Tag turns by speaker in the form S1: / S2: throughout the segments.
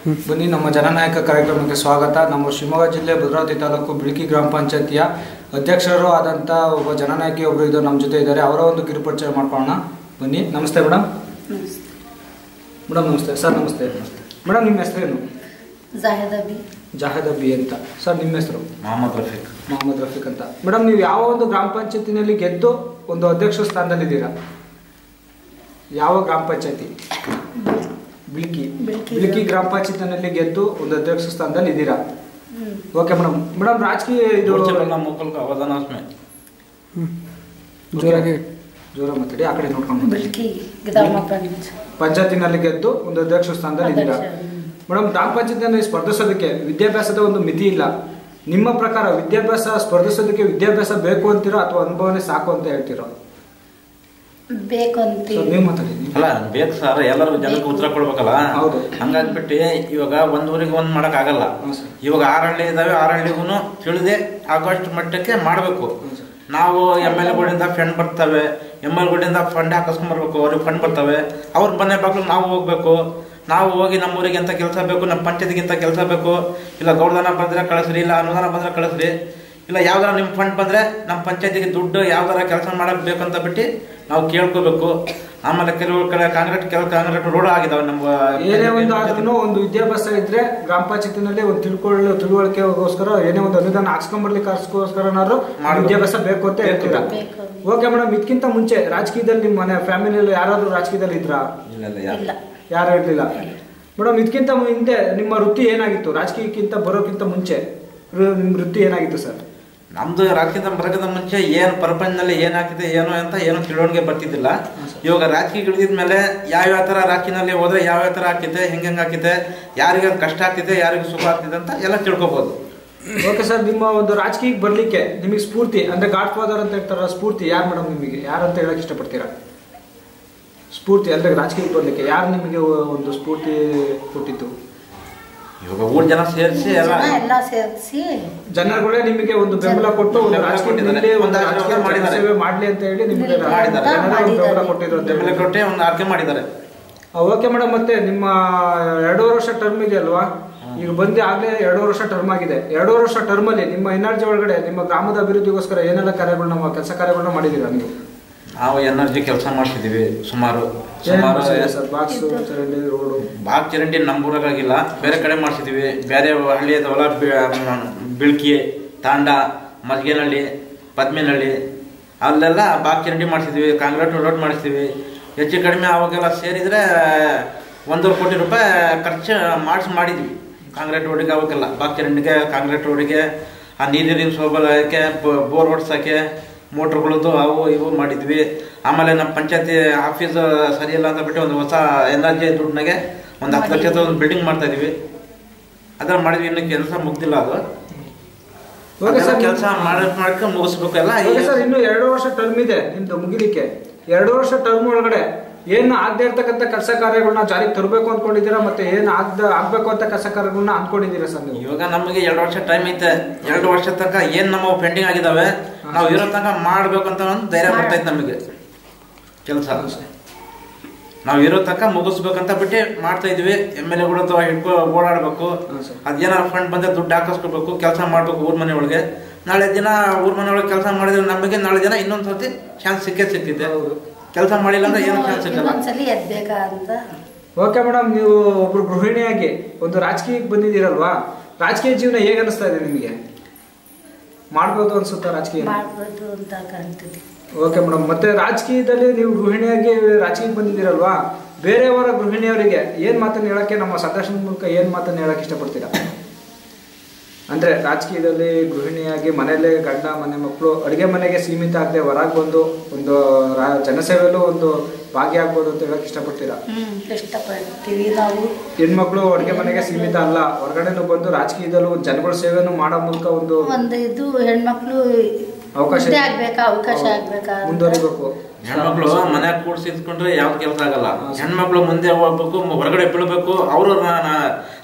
S1: ಬನ್ನಿ ನಮ್ಮ ಜನನಾಯಕ ಕಾರ್ಯಕ್ರಮಕ್ಕೆ ಸ್ವಾಗತ. ನಮ್ಮ ಶಿವಮೊಗ್ಗ ಜಿಲ್ಲೆ ಭದ್ರಾವತಿ ತಾಲೂಕು ಬಿಳ್ಕಿ ಗ್ರಾಮ ಪಂಚಾಯತಿಯ ಅಧ್ಯಕ್ಷರು ಆದಂಥ ಒಬ್ಬ ಜನನಾಯಕಿ ಒಬ್ಬರು ಇದ್ದಾರೆ, ನಮ್ಮ ಜೊತೆ ಇದ್ದಾರೆ. ಅವರ ಒಂದು ಕಿರುಪರಿಚಯ ಮಾಡ್ಕೊಳ್ಳೋಣ ಬನ್ನಿ. ನಮಸ್ತೆ ಮೇಡಮ್. ಮೇಡಮ್ ನಮಸ್ತೆ. ಸರ್ ನಮಸ್ತೆ. ಮೇಡಮ್ ನಿಮ್ಮ ಹೆಸರೇನು? ಜಾಹಿದ್ ಅಬಿ ಅಂತ. ಸರ್ ನಿಮ್ಮ ಹೆಸರು? ಮೊಹಮ್ಮದ್ ರಫೀಕ್ ಅಂತ. ಮೇಡಮ್ ನೀವು ಯಾವ ಒಂದು ಗ್ರಾಮ ಪಂಚಾಯತಿನಲ್ಲಿ ಗೆದ್ದು ಒಂದು ಅಧ್ಯಕ್ಷ ಸ್ಥಾನದಲ್ಲಿದ್ದೀರಾ? ಯಾವ ಗ್ರಾಮ ಪಂಚಾಯತಿ? ಬಿಳ್ಕಿ ಗ್ರಾಮ ಪಂಚಾಯತಿನಲ್ಲಿ ಗೆದ್ದು ಒಂದು ಅಧ್ಯಕ್ಷ ಸ್ಥಾನದಲ್ಲಿ ಇದ್ದೀರಾ. Okay madam. ಮೇಡಮ್ ರಾಜಕೀಯ ಇದು ಜೋರ ಮಾತಾಡಿ, ಆ ಕಡೆ ನೋಡ್ಕೊಂಡು. ಪಂಚಾಯತಿನಲ್ಲಿ ಗೆದ್ದು ಒಂದು ಅಧ್ಯಕ್ಷ ಸ್ಥಾನದಲ್ಲಿ ಇದ್ದೀರಾ. ಮೇಡಮ್ ಗ್ರಾಮ ಪಂಚಾಯತಿನಲ್ಲಿ ಸ್ಪರ್ಧಿಸೋದಕ್ಕೆ ವಿದ್ಯಾಭ್ಯಾಸದ ಒಂದು ಮಿತಿ ಇಲ್ಲ. ನಿಮ್ಮ ಪ್ರಕಾರ ಸ್ಪರ್ಧಿಸೋದಕ್ಕೆ ವಿದ್ಯಾಭ್ಯಾಸ ಬೇಕು ಅಂತೀರೋ ಅಥವಾ ಅನುಭವನೇ ಸಾಕು ಅಂತ ಹೇಳ್ತೀರೋ?
S2: ಅಲ್ಲ ಬೇಕು ಸರ್, ಎಲ್ಲರಿಗೂ ಜನಕ್ಕೆ ಉತ್ತರ ಕೊಡ್ಬೇಕಲ್ಲ. ಹಂಗಾಗ್ಬಿಟ್ಟು ಇವಾಗ ಒಂದ್ ಊರಿಗೆ ಒಂದ್ ಮಾಡಕ್ ಆಗಲ್ಲ. ಇವಾಗ 6 ಹಳ್ಳಿ ಇದಾವೆ, 6 ಹಳ್ಳಿಗೂ ತಿಳಿದೆ ಆಗೋಷ್ಟು ಮಟ್ಟಕ್ಕೆ ಮಾಡ್ಬೇಕು. ನಾವು MLA ಗಳಿಂದ ಫಂಡ್ ಬರ್ತವೆ, MLA ಗಳಿಂದ ಫಂಡ್ ಹಾಕಿಸ್ಕೊಂಡ್ಬರ್ಬೇಕು, ಅವ್ರಿಗೆ ಫಂಡ್ ಬರ್ತವೆ. ಅವ್ರ ಮನೆ ಬಾಗ್ಲು ನಾವು ಹೋಗ್ಬೇಕು. ನಾವು ಹೋಗಿ ನಮ್ಮೂರಿಗೆ ಅಂತ ಕೆಲಸ ಬೇಕು, ನಮ್ಮ ಪಂಚಾಯತಿಗಿಂತ ಕೆಲಸ ಬೇಕು, ಇಲ್ಲ ಗೌಡಧನ ಬಂದ್ರೆ ಕಳಿಸ್ರಿ, ಇಲ್ಲ ಅನುದಾನ ಬಂದ್ರೆ ಕಳಿಸ್ರಿ, ಇಲ್ಲ ಯಾವ್ದಾರ ನಿಮ್ಮ ಫಂಡ್ ಬಂದ್ರೆ ನಮ್ಮ ಪಂಚಾಯತಿಗೆ ದುಡ್ಡು ಯಾವ್ದಾರ ಕೆಲಸ ಮಾಡಕ್ ಬೇಕಂತ ಬಿಟ್ಟು ನಾವು ಕೇಳ್ಕೋಬೇಕು. ಆಮೇಲೆ ಕೆಲವು ಕಡೆ ಕಾಂಕ್ರೀಟ್ ರೋಡ್ ಆಗಿದಾವೆ. ನಮ್ಮ
S1: ಏನೇ ಒಂದು ವಿದ್ಯಾಭ್ಯಾಸ ಇದ್ರೆ ಗ್ರಾಮ ಪಂಚಾಯತಿನಲ್ಲಿ ಒಂದು ತಿಳುವಳಿಕೆಗೋಸ್ಕರ ಏನೇ ಒಂದು ಅನುದಾನ ಹಾಕ್ಸ್ಕೊಂಡ್ಬರ್ಲಿಕ್ಕೋಸ್ಕರ ವಿದ್ಯಾಭ್ಯಾಸ ಬೇಕು ಅಂತ ಹೇಳ್ತೀರಾ. ಓಕೆ ಮೇಡಮ್, ಇದಕ್ಕಿಂತ ಮುಂಚೆ ರಾಜಕೀಯದಲ್ಲಿ ನಿಮ್ಮ ಮನೆ ಫ್ಯಾಮಿಲಿಯಲ್ಲಿ ಯಾರಾದ್ರೂ ರಾಜಕೀಯದಲ್ಲಿ ಇದ್ರಾ? ಯಾರು ಇರ್ಲಿಲ್ಲ. ಮೇಡಮ್ ಇದಕ್ಕಿಂತ ಹಿಂದೆ ನಿಮ್ಮ ವೃತ್ತಿ ಏನಾಗಿತ್ತು? ರಾಜಕೀಯಕ್ಕಿಂತ ಬರೋಕ್ಕಿಂತ ಮುಂಚೆ ನಿಮ್ಮ ವೃತ್ತಿ ಏನಾಗಿತ್ತು ಸರ್?
S2: ನಮ್ದು ರಾಜಕೀಯ ಬರೋಕ್ಕಿಂತ ಮುಂಚೆ ಏನು ಪ್ರಪಂಚದಲ್ಲಿ ಏನಾಗ್ತಿದೆ ಏನೋ ಅಂತ ಏನೋ ತಿಳುವಳಿಕೆ ಬರ್ತಿದ್ದಿಲ್ಲ. ಇವಾಗ ರಾಜಕೀಯ ಇಳಿದಿದ್ಮೇಲೆ ಯಾವ್ಯಾವ ತರ ರಾಜಕೀಯದಲ್ಲಿ ಹೋದ್ರೆ ಯಾವ್ಯಾವ ತರ ಆಗ್ತಿದೆ, ಹೆಂಗೆ ಆಗ್ತಿದೆ, ಯಾರಿಗೆ ಕಷ್ಟ ಆಗ್ತಿದೆ, ಯಾರಿಗೆ ಸುಖ ಆಗ್ತಿದೆ ಅಂತ ಎಲ್ಲ ತಿಳ್ಕೊಬಹುದು.
S1: ಓಕೆ ಸರ್, ನಿಮ್ಮ ಒಂದು ರಾಜಕೀಯಕ್ಕೆ ಬರ್ಲಿಕ್ಕೆ ನಿಮಗೆ ಸ್ಫೂರ್ತಿ ಅಂದ್ರೆ ಗಾಡ್ ಫಾದರ್ ಅಂತ ಹೇಳ್ತಾರ, ಸ್ಫೂರ್ತಿ ಯಾರು ಮೇಡಮ್ ನಿಮಗೆ? ಯಾರು ಅಂತ ಹೇಳಕ್ ಇಷ್ಟಪಡ್ತೀರಾ? ಸ್ಫೂರ್ತಿ ಅಂದ್ರೆ ರಾಜಕೀಯಕ್ಕೆ ಬರ್ಲಿಕ್ಕೆ ಯಾರು ನಿಮಗೆ ಒಂದು ಸ್ಫೂರ್ತಿ ಕೊಟ್ಟಿತ್ತು?
S2: ಇವಾಗ ಊರ್ ಜನ ಸೇರಿಸಿ
S3: ಎಲ್ಲ ಸೇರಿಸಿ
S1: ಜನಗಳೇ ನಿಮಗೆ ಒಂದು ಬೆಂಬಲ ಕೊಟ್ಟು ಒಂದು ರಾಜಕೀಯ ಸೇವೆ ಮಾಡ್ಲಿ ಅಂತ ಹೇಳಿ ನಿಮಗೆ ಬೆಂಬಲ ಕೊಟ್ಟಿದ್ರು,
S2: ಬೆಂಬಲ ಕೊಟ್ಟೆ ಒಂದು ಆಯ್ಕೆ ಮಾಡಿದ್ದಾರೆ.
S1: ಓಕೆ ಮೇಡಮ್, ಮತ್ತೆ ನಿಮ್ಮ 2 ವರ್ಷ ಟರ್ಮ್ ಇದೆ ಅಲ್ವಾ? ಈಗ ಬಂದು ಆಗ್ಲೇ 2 ವರ್ಷ ಟರ್ಮ್ ಆಗಿದೆ. 2 ವರ್ಷ ಟರ್ಮ್ ಅಲ್ಲಿ ನಿಮ್ಮ ಎನರ್ಜಿ ಒಳಗಡೆ ನಿಮ್ಮ ಗ್ರಾಮದ ಅಭಿವೃದ್ಧಿಗೋಸ್ಕರ ಏನೆಲ್ಲ ಕೆಲಸ ಕಾರ್ಯಗಳನ್ನ ಮಾಡಿದೀರಾ ನೀವು?
S2: ನಾವು ಎನರ್ಜಿ ಕೆಲಸ ಮಾಡ್ತಿದೀವಿ. ಸುಮಾರು ಬಾಗ್ ಚರಂಡಿ ನಮ್ಮೂರಾಗಿಲ್ಲ, ಬೇರೆ ಕಡೆ ಮಾಡ್ತಿದೀವಿ. ಬೇರೆ ಹಳ್ಳಿ ಅದವಲ್ಲ, ಬಿಳ್ಕಿ, ತಾಂಡ, ಮಜ್ಗೇನಹಳ್ಳಿ, ಪದ್ಮೇನಹಳ್ಳಿ ಅಲ್ಲೆಲ್ಲ ಬಾಗ್ ಚರಂಡಿ ಮಾಡ್ತಿದ್ವಿ, ಕಾಂಕ್ರೀಟ್ ರೋಡ್ ಮಾಡಿಸ್ತೀವಿ. ಹೆಚ್ಚು ಕಡಿಮೆ ಅವಾಗೆಲ್ಲ ಸೇರಿದ್ರೆ 1.5 ಕೋಟಿ ರೂಪಾಯಿ ಖರ್ಚು ಮಾಡಿದ್ವಿ ಕಾಂಕ್ರೀಟ್ ರೋಡಿಗೆ. ಅವಾಗೆಲ್ಲ ಬಾಗ್ ಚರಂಡಿಗೆ, ಕಾಂಕ್ರೀಟ್ ರೋಡಿಗೆ, ಆ ನೀರಿನ ಸೌಲಭ್ಯಕ್ಕೆ, ಬೋರ್ ಹೊಡ್ಸೋಕ್ಕೆ, ಮೋಟ್ರ್ಗಳದ್ದು ಅವು ಇವು ಮಾಡಿದ್ವಿ. ಆಮೇಲೆ ನಮ್ಮ ಪಂಚಾಯತಿ ಆಫೀಸ್ ಸರಿ ಇಲ್ಲ ಅಂತ ಬಿಟ್ಟು ಒಂದು ಹೊಸ ಎನರ್ಜಿ ದುಡ್ಡಿನಾಗೆ ಒಂದು 10 ಲಕ್ಷದ ಒಂದು ಬಿಲ್ಡಿಂಗ್ ಮಾಡ್ತಾ ಇದೀವಿ. ಅದ್ರ ಮಾಡಿದ್ವಿ. ಇನ್ನು ಕೆಲಸ ಮುಗ್ದಿಲ್ಲ, ಅದು ಕೆಲಸ ಮಾಡ್ಕೊಂಡು ಮುಗಿಸ್ಬೇಕು ಎಲ್ಲ.
S1: ಇನ್ನು 2 ವರ್ಷ ಟರ್ಮ್ ಇದೆ ನಿಮ್ದು ಮುಗಿಲಿಕ್ಕೆ. 2 ವರ್ಷ ಟರ್ಮ್ ಒಳಗಡೆ ಏನು ಆಗದೆ ಇರ್ತಕ್ಕಂಥ ಕೆಲಸ ಕಾರ್ಯಗಳನ್ನ ಜಾರಿಗೆ ತರಬೇಕು ಅನ್ಕೊಂಡಿದ್ದೀರಾ, ಮತ್ತೆ ಏನು ಆಗ್ಬೇಕು ಅಂತ ಕೆಲಸ ಕಾರ್ಯಗಳನ್ನ ಅನ್ಕೊಂಡಿದ್ದೀರಾ ಸರ್ ನೀವು?
S2: ಇವಾಗ ನಮಗೆ 2 ವರ್ಷ ಟೈಮ್ ಐತೆ. 2 ವರ್ಷ ತನಕ ಏನ್ ನಮ್ಮ ಪೆಂಡಿಂಗ್ ಆಗಿದಾವೆ ನಾವು ಇರೋ ತನಕ ಮಾಡ್ಬೇಕು ಅಂತ ಒಂದು ಧೈರ್ಯ ಬರ್ತೈತೆ ನಮಗೆ. ಕೆಲಸ ನಾವು ಇರೋ ತನಕ ಮುಗಿಸ್ಬೇಕಂತ ಬಿಟ್ಟು ಮಾಡ್ತಾ ಇದೀವಿ. MLA ಗಳು ಓಡಾಡ್ಬೇಕು, ಅದೇನಾರು ಫಂಡ್ ಬಂದ್ರೆ ದುಡ್ಡು ಹಾಕಿಸ್ಕೋಬೇಕು, ಕೆಲಸ ಮಾಡ್ಬೇಕು ಊರ್ ಮನೆ ಒಳಗೆ. ನಾಳೆ ದಿನ ಊರ್ ಮನೆ ಒಳಗೆ ಕೆಲಸ ಮಾಡಿದ್ರೆ ನಮಗೆ ನಾಳೆ ದಿನ ಇನ್ನೊಂದ್ ಸರ್ತಿ ಚಾನ್ಸ್ ಸಿಕ್ಕಿದೆ. ಕೆಲಸ ಮಾಡಿಲ್ಲ ಅಂದ್ರೆ ಏನು ಚಾನ್ಸ್ ಸಿಗಲ್ಲ.
S1: ಓಕೆ ಮೇಡಮ್, ನೀವು ಒಬ್ರು ಗೃಹಿಣಿಯಾಗಿ ಒಂದು ರಾಜಕೀಯಕ್ಕೆ ಬಂದಿದ್ದೀರಲ್ವಾ, ರಾಜಕೀಯ ಜೀವನ ಹೇಗೆ ಅನಿಸ್ತಾ ಇದೆ ನಿಮಗೆ? ಮಾಡ್ಬೋದು ಅನ್ಸುತ್ತಾ ರಾಜಕೀಯ? ಓಕೆ ಮೇಡಮ್, ಮತ್ತೆ ರಾಜಕೀಯದಲ್ಲಿ ನೀವು ಗೃಹಿಣಿಯಾಗಿ ರಾಜಕೀಯಕ್ಕೆ ಬಂದಿದ್ದೀರಲ್ವಾ, ಬೇರೆಯವರ ಗೃಹಿಣಿಯವರಿಗೆ ಏನ್ ಮಾತನ್ನ ಹೇಳಕ್ಕೆ, ನಮ್ಮ ಸಂದರ್ಶನದ ಮೂಲಕ ಏನ್ ಮಾತನ್ನ ಹೇಳಕ್ ಇಷ್ಟಪಡ್ತೀರಾ? ಅಂದ್ರೆ ರಾಜಕೀಯದಲ್ಲಿ ಗೃಹಿಣಿಯಾಗಿ ಮನೆಯಲ್ಲೇ ಗಂಡ ಮನೆ ಮಕ್ಕಳು ಅಡುಗೆ ಮನೆಗೆ ಸೀಮಿತ ಆಗದೆ ಹೊರಗೆ ಬಂದು ಒಂದು ಜನಸೇವೆಯಲ್ಲೂ ಒಂದು ಭಾಗಿಯಾಗ್ಬೋದು ಅಂತ ಹೇಳಕ್ ಇಷ್ಟಪಡ್ತೀರಾ?
S3: ಇಷ್ಟಪಡ್ತೀವಿ. ನಾವು
S1: ಹೆಣ್ಮಕ್ಳು ಅಡುಗೆ ಮನೆಗೆ ಸೀಮಿತ ಅಲ್ಲ, ಹೊರಗಡೆನೂ ಬಂದು ರಾಜಕೀಯದಲ್ಲೂ ಜನಗಳ ಸೇವೆನೂ ಮಾಡೋ ಮೂಲಕ ಒಂದು
S3: ಇದು ಹೆಣ್ಮಕ್ಳು ಅವಕಾಶ ಆಗ್ಬೇಕಾ,
S1: ಮುಂದುವರಿಬೇಕು.
S2: ಹೆಣ್ಮಕ್ಳು ಮನ್ಯಾಗ ಕೂಡ್ಸಿದ್ಕೊಂಡ್ರೆ ಯಾವ್ದು ಕೆಲಸ ಆಗಲ್ಲ. ಹೆಣ್ಮಕ್ಳು ಮುಂದೆ ಹೋಗ್ಬೇಕು, ಹೊರಗಡೆ ಬೀಳ್ಬೇಕು, ಅವರು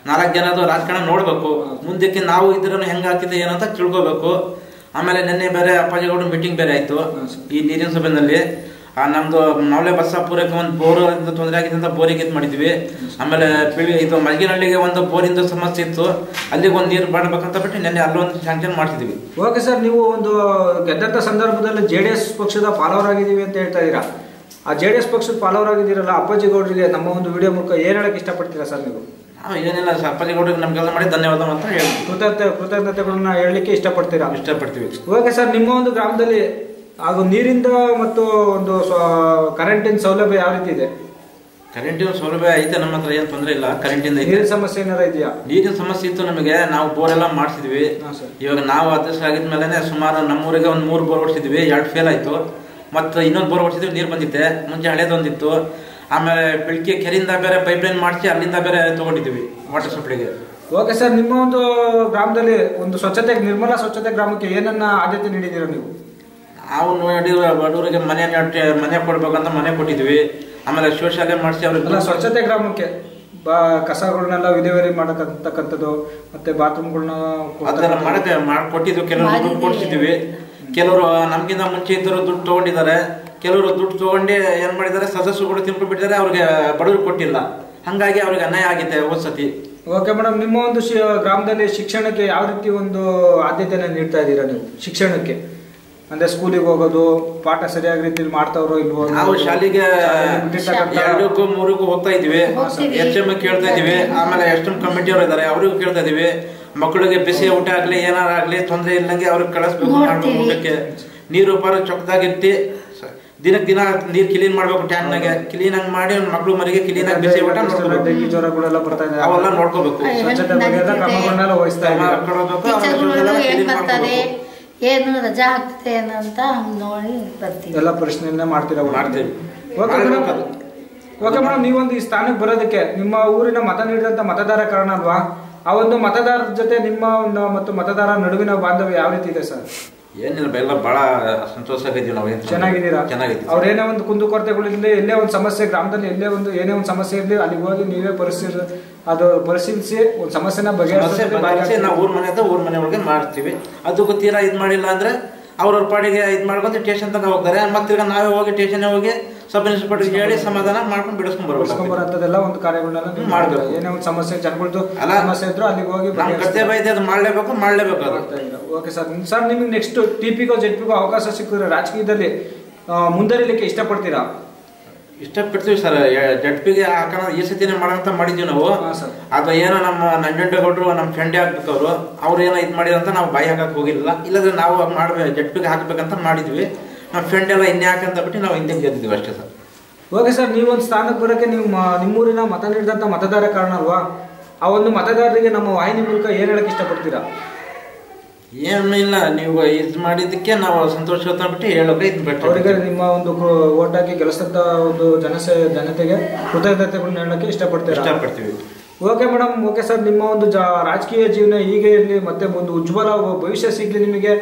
S2: 4 ಜನದ ರಾಜಕಾರಣ ನೋಡ್ಬೇಕು. ಮುಂದಕ್ಕೆ ನಾವು ಇದ್ರೂ ಹೆಂಗಾಗ್ತಿದೆ ಏನಂತ ತಿಳ್ಕೊಬೇಕು. ಆಮೇಲೆ ನಿನ್ನೆ ಬೇರೆ ಅಪ್ಪಾಜಿಗೌಡ ಮೀಟಿಂಗ್ ಬೇರೆ ಆಯ್ತು ಈ ನೀರಿನ ಸಭೆಯಲ್ಲಿ. ನಮ್ದು ನವಲೆ ಬಸ್ಸಾಪುರಕ್ಕೆ ಒಂದು ಬೋರ್ ತೊಂದರೆ ಆಗಿದೆ ಅಂತ ಬೋರಿಗೆ ಇದು ಮಾಡಿದ್ವಿ. ಆಮೇಲೆ ಇದು ಮಲ್ಗಿನಹಳ್ಳಿಗೆ ಒಂದು ಬೋರಿಂದ ಸಮಸ್ಯೆ ಇತ್ತು, ಅಲ್ಲಿಗೆ ಒಂದು ನೀರು ಮಾಡಬೇಕಂತ ಬಿಟ್ಟು ನೆನ್ನೆ ಅಲ್ಲೊಂದು ಸ್ಯಾಂಕ್ಷನ್ ಮಾಡ್ತಿದ್ವಿ.
S1: ಓಕೆ ಸರ್, ನೀವು ಒಂದು ಗೆದ್ದಂಥ ಸಂದರ್ಭದಲ್ಲಿ JDS ಪಕ್ಷದ ಫಾಲೋವರ್ ಅಂತ ಹೇಳ್ತಾ ಇದ್ದೀರಾ. ಆ JDS ಪಕ್ಷದ ಫಾಲೋವರ್ ಆಗಿದ್ದೀರಲ್ಲ, ಅಪ್ಪಾಜಿ ಗೌಡರಿಗೆ ನಮ್ಮ ಒಂದು ವಿಡಿಯೋ ಮೂಲಕ ಏನು ಹೇಳಕ್ಕೆ ಇಷ್ಟಪಡ್ತೀರಾ ಸರ್ ನೀವು?
S2: ಏನಿಲ್ಲ ಸರ್, ಅಪ್ಪಾಜಿ ಗೌಡರಿಗೆ ನಮ್ಗೆಲ್ಲ ಮಾಡಿ ಧನ್ಯವಾದ ಅಂತ ಹೇಳಿ
S1: ಕೃತಜ್ಞತೆಗಳನ್ನ ಹೇಳಲಿಕ್ಕೆ
S2: ಇಷ್ಟಪಡ್ತೀವಿ.
S1: ಓಕೆ ಸರ್, ನಿಮ್ಮ ಒಂದು ಗ್ರಾಮದಲ್ಲಿ ಹಾಗೂ ನೀರಿಂದ ಮತ್ತು ಒಂದು ಕರೆಂಟಿನ ಸೌಲಭ್ಯ ಯಾವ ರೀತಿ ಇದೆ?
S2: ಕರೆಂಟಿನ ಸೌಲಭ್ಯ ಐತೆ, ನಮ್ಮ ಹತ್ರ ಏನು ತೊಂದರೆ ಇಲ್ಲ. ಕರೆಂಟಿಂದ
S1: ನೀರಿನ ಸಮಸ್ಯೆ ಏನಾರ ಇದೆಯಾ?
S2: ನೀರಿನ ಸಮಸ್ಯೆ ಇತ್ತು ನಮಗೆ, ನಾವು ಬೋರ್ ಎಲ್ಲ ಮಾಡಿಸಿದ್ವಿ. ಇವಾಗ ನಾವು ಅಧ್ಯಕ್ಷ ಆಗಿದ್ಮೇಲೆ ಸುಮಾರು ನಮ್ಮೂರಿಗೆ ಒಂದು 3 ಬೋರ್ ಹೊಡ್ಸಿದ್ವಿ, 2 ಫೇಲ್ ಆಯ್ತು. ಮತ್ತು ಇನ್ನೊಂದು ಬೋರ್ ಹೊಡ್ಸಿದ್ವಿ, ನೀರು ಬಂದಿತ್ತೆ. ಮುಂಚೆ ಹಳೇದೊಂದಿತ್ತು. ಆಮೇಲೆ ಬೆಳಗ್ಗೆ ಕೆರೆಯಿಂದ ಬೇರೆ ಪೈಪ್ಲೈನ್ ಮಾಡಿಸಿ ಅಲ್ಲಿಂದ ಬೇರೆ ತಗೊಂಡಿದ್ವಿ ವಾಟರ್ ಸಪ್ಲೈಗೆ.
S1: ಓಕೆ ಸರ್, ನಿಮ್ಮ ಒಂದು ಗ್ರಾಮದಲ್ಲಿ ಒಂದು ನಿರ್ಮಲಾ ಸ್ವಚ್ಛತೆ ಗ್ರಾಮಕ್ಕೆ ಏನನ್ನ ಆದ್ಯತೆ ನೀಡಿದ್ದೀರಾ ನೀವು?
S2: ನಾವು ನೋಡಿ ಬಡವರಿಗೆ ಮನೆ ಕೊಡ್ಬೇಕಂತ ಮನೆ ಕೊಟ್ಟಿದ್ವಿ. ಆಮೇಲೆ ಶೌಚಾಲಯ ಮಾಡಿಸಿ ಅವ್ರಿಗೆ
S1: ಸ್ವಚ್ಛತೆ ಗ್ರಾಮಕ್ಕೆ ಕಸಗಳನ್ನೆಲ್ಲ ವಿಲೇವಾರಿ ಮಾಡತಕ್ಕಂಥದ್ದು ಮತ್ತೆ ಬಾತ್ರೂಮ್ಗಳನ್ನ
S2: ಅದೆಲ್ಲ ಮಾಡಿಕೊಟ್ಟಿದ್ವಿ. ಕೆಲವರು ದುಡ್ಡು ಕೊಡ್ಸಿದ್ವಿ, ಕೆಲವರು ನಮ್ಗಿಂತ ಮುಂಚೆ ಇದ್ದರು ದುಡ್ಡು ತಗೊಂಡಿದ್ದಾರೆ. ಕೆಲವರು ದುಡ್ಡು ತಗೊಂಡು ಏನ್ ಮಾಡಿದ್ದಾರೆ, ಸದಸ್ಯರುಗಳು ತಿನ್ಕೊಂಡ್ಬಿಟ್ಟಿದ್ದಾರೆ, ಅವ್ರಿಗೆ ಬಡವರು ಕೊಟ್ಟಿಲ್ಲ. ಹಂಗಾಗಿ ಅವ್ರಿಗೆ ಅನ್ಯಾಯ ಆಗಿದೆ ಹೋದ್ಸತಿ.
S1: ಓಕೆ ಮೇಡಮ್, ನಿಮ್ಮ ಒಂದು ಗ್ರಾಮದಲ್ಲಿ ಶಿಕ್ಷಣಕ್ಕೆ ಯಾವ ರೀತಿ ಒಂದು ಆದ್ಯತೆನ ನೀಡ್ತಾ ಇದ್ದೀರಾ ನೀವು? ಶಿಕ್ಷಣಕ್ಕೆ ಅಂದ್ರೆ ಸ್ಕೂಲಿಗೆ ಹೋಗೋದು, ಪಾಠ ಸರಿಯಾಗಿ ರೀತಿಯಲ್ಲಿ ಮಾಡ್ತಾವ್ರೋ ಇಲ್ವೋ?
S2: ನಾವು ಶಾಲೆಗೆ 2ಕ್ಕೂ 3ಕ್ಕೂ ಹೋಗ್ತಾ ಇದ್ವಿ. HM ಕೇಳ್ತಾ ಇದೀವಿ. ಆಮೇಲೆ HM ಕಮಿಟಿ ಅವರು ಇದ್ದಾರೆ, ಅವ್ರಿಗೂ ಕೇಳ್ತಾ ಇದೀವಿ. ಮಕ್ಕಳಿಗೆ ಬಿಸಿ ಊಟ ಆಗ್ಲಿ ಏನಾರ ಆಗ್ಲಿ ತೊಂದರೆ ಇಲ್ಲಂಗೆ ಅವ್ರಿಗೆ ಕಳಿಸ್ಬೇಕು. ಊಟಕ್ಕೆ ನೀರು ಪಾರು ಚೊಕ್ಕದಾಗಿರ್ತಿ, ದಿನಕ್ಕೆ ದಿನ ನೀರು ಕ್ಲೀನ್ ಮಾಡ್ಬೇಕು. ಟ್ಯಾಂಕ್ನಾಗೆ ಕ್ಲೀನ್ ಆಗಿ ಮಾಡಿ ಮಕ್ಕಳು ಮರಿಗೆ ಕ್ಲೀನ್ ಆಗಿ ಬಿಸಿ ಊಟ ನೋಡ್ಕೋಬೇಕು.
S1: ಡೆಂಗಿ ಜ್ವರಗಳೆಲ್ಲ ಬರ್ತಾ ಇದೆ,
S2: ಅವೆಲ್ಲ ನೋಡ್ಕೋಬೇಕು.
S1: ಸ್ವಚ್ಛತೆ ಬಗ್ಗೆ ಕ್ರಮಗಳನ್ನೆಲ್ಲ ವಹಿಸ್ತಾ
S3: ಏನು ರಜಾ ಆಗ್ತದೆ ಅಂತ ನೋಡಿ ಬರ್ತೀವಿ.
S1: ಎಲ್ಲ ಪರಿಶೀಲನೆ ಮಾಡ್ತೀವಿ. ಓಕೆ ಮೇಡಮ್, ನೀವೊಂದು ಈ ಸ್ಥಾನಕ್ಕೆ ಬರೋದಕ್ಕೆ ನಿಮ್ಮ ಊರಿನ ಮತ ನೀಡಿದಂತ ಮತದಾರ ಕಾರಣ ಅಲ್ವಾ? ಆ ಒಂದು ಮತದಾರರ ಜೊತೆ ನಿಮ್ಮ ಒಂದು ಮತ್ತು ಮತದಾರರ ನಡುವಿನ ಬಾಂಧವ್ಯ ಯಾವ ರೀತಿ ಇದೆ ಸರ್?
S2: ಏನಿಲ್ಲ, ಎಲ್ಲ ಬಹಳ ಸಂತೋಷ ಆಗಿದ್ದೀವಿ ನಾವು.
S1: ಚೆನ್ನಾಗಿದ್ದೀರಾ? ಅವ್ರೇನೇ ಒಂದು ಕುಂದುಕೊರತೆಗಳಿರಲಿ, ಎಲ್ಲೇ ಒಂದು ಸಮಸ್ಯೆ ಗ್ರಾಮದಲ್ಲಿ ಏನೇ ಒಂದು ಸಮಸ್ಯೆ ಇರಲಿ, ಅಲ್ಲಿಗೆ ಹೋಗಿ ನೀವೇ ಪರಿಶೀಲಿಸಿ ಒಂದು ಸಮಸ್ಯೆನ ಬಗೆಹರಿಸಿ
S2: ನಾವು ಊರ್ ಮನೆ ಒಳಗೆ ಮಾಡ್ತೀವಿ. ಅದಕ್ಕೂ ತೀರಾ ಇದ್ ಮಾಡಿಲ್ಲ ಅಂದ್ರೆ ಅವ್ರವ್ರ ಪಾಡಿಗೆ ಇದ್ ಮಾಡ್ಕೊಂಡು ಸ್ಟೇಷನ್ ತನಕ ಹೋಗ್ತಾರೆ. ಮತ್ತೆ ಈಗ ನಾವೇ ಹೋಗಿ ಸ್ಟೇಷನ್ ಹೋಗಿ ಸಬ್ ಇನ್ಸ್ಪೆಕ್ಟರ್ಗೆ ಹೇಳಿ ಸಮಾಧಾನ ಮಾಡ್ಕೊಂಡು ಬಿಡಿಸ್ಕೊಂಡ್ಬರೋದೆಲ್ಲ ಒಂದು ಕಾರ್ಯಗಳನ್ನೆಲ್ಲ ಮಾಡ್ಬೇಕು. ಏನೇ ಒಂದು ಸಮಸ್ಯೆ ಜನಗಳದ್ದು ಸಮಸ್ಯೆ ಇದ್ರು ಅಲ್ಲಿಗೆ ಹೋಗಿ ಕರ್ತವ್ಯ ಇದೆ, ಅದು ಮಾಡ್ಲೇಬೇಕು.
S1: ಓಕೆ ಸರ್, ನಿಮಗೆ ನೆಕ್ಸ್ಟ್ TPಗೋ ZPಗೋ ಅವಕಾಶ ಸಿಕ್ಕಿದ್ರೆ ರಾಜಕೀಯದಲ್ಲಿ ಮುಂದರಿಲಿಕ್ಕೆ ಇಷ್ಟಪಡ್ತೀರಾ?
S2: ಇಷ್ಟಪಡ್ತೀವಿ ಸರ್. ZPಗೆ ಹಾಕೋಣ ಈ ಸತಿನೇ ಮಾಡೋಂತ ಮಾಡಿದ್ವಿ ನಾವು. ಅದು ಏನೋ ನಮ್ಮ ನಂಜನಗೌಡರು ನಮ್ಮ ಫ್ರೆಂಡೇ ಆಗ್ಬೇಕು. ಅವ್ರು ಏನೋ ಇದು ಮಾಡಿದಂತ ನಾವು ಬಾಯಿ ಹಾಕಕ್ ಹೋಗಿರಲಿಲ್ಲ. ಇಲ್ಲದ್ರೆ ನಾವು ಮಾಡ್ಬೇಕು, ZPಗೆ ಹಾಕ್ಬೇಕಂತ ಮಾಡಿದ್ವಿ. ನಮ್ಮ ಫ್ರೆಂಡ್ ಎಲ್ಲ ಹಿಂದೆ ಹಾಕಂತ ಬಿಟ್ಟು ನಾವು ಹಿಂದೆ ಗೆದ್ದಿದ್ವಿ ಅಷ್ಟೇ ಸರ್.
S1: ಓಕೆ ಸರ್, ನೀವೊಂದು ಸ್ಥಾನಕ್ಕೆ ಬರೋಕ್ಕೆ ನೀವು ನಿಮ್ಮೂರಿನ ಮತ ನೀಡಿದಂಥ ಮತದಾರ ಕಾರಣ ಅಲ್ವಾ? ಆ ಒಂದು ಮತದಾರರಿಗೆ ನಮ್ಮ ವಾಹಿನಿ ಮೂಲಕ ಏನು ಹೇಳಕ್ಕೆ ಇಷ್ಟಪಡ್ತೀರಾ?
S2: ಏನು ಇಲ್ಲ, ನೀವು ಇದು ಮಾಡಿದ್ದಕ್ಕೆ ನಾವು ಸಂತೋಷ ಬಿಟ್ಟು ಹೇಳೋಕೆ
S1: ಅವರಿಗೆ ನಿಮ್ಮ ಒಂದು ಓಟ್ ಹಾಕಿ ಗೆಲ್ಲಿಸಿದಂಥ ಒಂದು ಜನತೆಗೆ ಕೃತಜ್ಞತೆಗಳನ್ನ ಹೇಳಕ್ಕೆ ಇಷ್ಟಪಡ್ತೀವಿ. ಓಕೆ ಮೇಡಮ್, ಓಕೆ ಸರ್, ನಿಮ್ಮ ಒಂದು ರಾಜಕೀಯ ಜೀವನ ಹೀಗೆ ಇರಲಿ, ಮತ್ತೆ ಒಂದು ಉಜ್ವಲ ಭವಿಷ್ಯ ಸಿಗಲಿ ನಿಮಗೆ.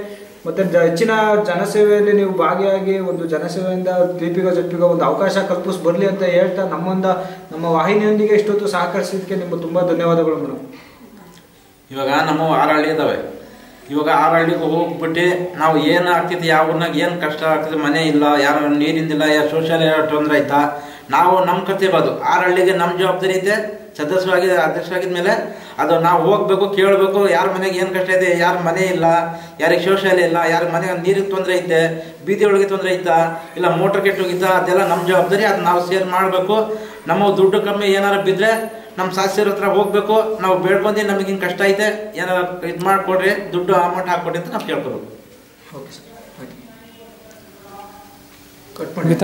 S1: ಮತ್ತೆ ಹೆಚ್ಚಿನ ಜನಸೇವೆಯಲ್ಲಿ ನೀವು ಭಾಗಿಯಾಗಿ ಒಂದು ಜನಸೇವೆಯಿಂದ TPಗೋ ZPಗೋ ಒಂದು ಅವಕಾಶ ಕಲ್ಪಿಸಿ ಬರಲಿ ಅಂತ ಹೇಳ್ತಾ ನಮ್ಮ ವಾಹಿನಿಯೊಂದಿಗೆ ಇಷ್ಟೊತ್ತು ಸಹಕರಿಸಿದ್ದಕ್ಕೆ ನಿಮ್ಗೆ ತುಂಬಾ ಧನ್ಯವಾದಗಳು ಮೇಡಮ್.
S2: ಇವಾಗ ನಮ್ಮ 6 ಹಳ್ಳಿ ಇದಾವೆ. ಇವಾಗ 6 ಹಳ್ಳಿಗೆ ಹೋಗ್ಬಿಟ್ಟು ನಾವು ಏನು ಆಗ್ತೈತಿ, ಯಾವ ಊರ್ನಾಗ ಏನು ಕಷ್ಟ ಆಗ್ತದೆ, ಮನೆ ಇಲ್ಲ, ಯಾರು ನೀರಿಂದಿಲ್ಲ, ಯಾರು ಶೌಚಾಲಯ ತೊಂದರೆ ಆಯ್ತಾ, ನಾವು ನಮ್ಮ ಕರ್ತವ್ಯ ಅದು. 6 ಹಳ್ಳಿಗೆ ನಮ್ಮ ಜವಾಬ್ದಾರಿ ಐತೆ. ಅಧ್ಯಕ್ಷರಾಗಿದ್ಮೇಲೆ ಅದು ನಾವು ಹೋಗ್ಬೇಕು, ಕೇಳಬೇಕು. ಯಾರ ಮನೆಗೆ ಏನು ಕಷ್ಟ ಇದೆ, ಯಾರ ಮನೆ ಇಲ್ಲ, ಯಾರಿಗೆ ಶೌಚಾಲಯ ಇಲ್ಲ, ಯಾರ ಮನೆಗೆ ನೀರಿಗೆ ತೊಂದರೆ ಐತೆ, ಬೀದಿ ಒಳಗೆ ತೊಂದರೆ ಐತಾ, ಇಲ್ಲ ಮೋಟರ್ ಕೆಟ್ಟೋಗಿತ್ತಾ, ಅದೆಲ್ಲ ನಮ್ಮ ಜವಾಬ್ದಾರಿ. ಅದು ನಾವು ಸೇರ್ ಮಾಡಬೇಕು. ನಮ್ಮ ದುಡ್ಡು ಕಮ್ಮಿ ಏನಾರ ಬಿದ್ದರೆ ನಮ್ಮ ಶಾಸಕರ ಹತ್ರ ಹೋಗ್ಬೇಕು. ನಾವು ಬೇಡ್ಕೊಂಡು ನಮಗೆ ಹಿಂಗೆ ಕಷ್ಟ ಐತೆ, ಏನಾರ ಇದು ಮಾಡಿಕೊಡ್ರಿ, ದುಡ್ಡು ಅಮೌಂಟ್ ಹಾಕ್ಕೊಡ್ರಿ ಅಂತ ನಾವು ಕೇಳ್ಕೊಬೇಕು.
S1: ಓಕೆ ಸರ್, ಕಟ್ ಮಾಡಿ.